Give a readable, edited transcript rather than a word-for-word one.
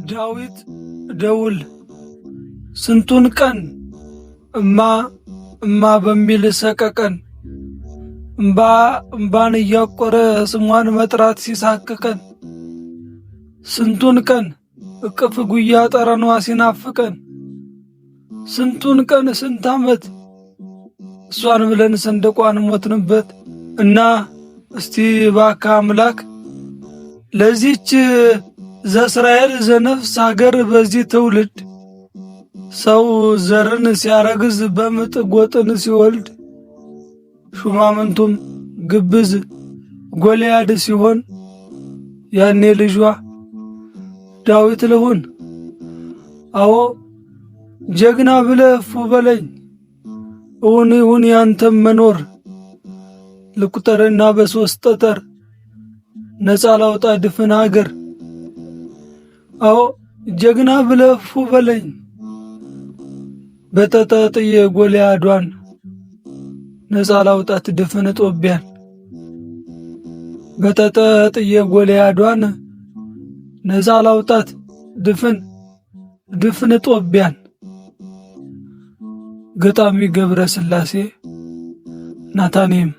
ዳዊት ደውል ስንቱን ቀን እማ በሚል ሰቀቀን እምባን እያቆረ ስሟን መጥራት ሲሳቅቀን ስንቱን ቀን እቅፍ ጉያ ጠረኗ ሲናፍቀን ስንቱን ቀን ስንት ዓመት እሷን ብለን ሰንደቋን ሞትንበት እና እስቲ ባካ አምላክ ለዚች ዘእስራኤል ዘነፍስ ሀገር በዚህ ትውልድ ሰው ዘርን ሲያረግዝ በምጥ ጎጥን ሲወልድ ሹማምንቱም ግብዝ ጎልያድ ሲሆን ያኔ ልጇ ዳዊት ልሁን። አዎ ጀግና ብለህ እፉ በለኝ እውን ይሁን ያንተም መኖር ልቁጠርና በሶስት ጠጠር ነፃ ላውጣ ድፍን ሀገር። አዎ ጀግና ብለህ እፉ በለኝ በጠጠጥዬ ጎልያዷን ነፃ ላውጣት ድፍን ጦቢያን በጠጠጥዬ ጎልያዷን ነፃ ላውጣት ድፍን ጦቢያን። ገጣሚ ገብረ ሥላሴ ናታኒም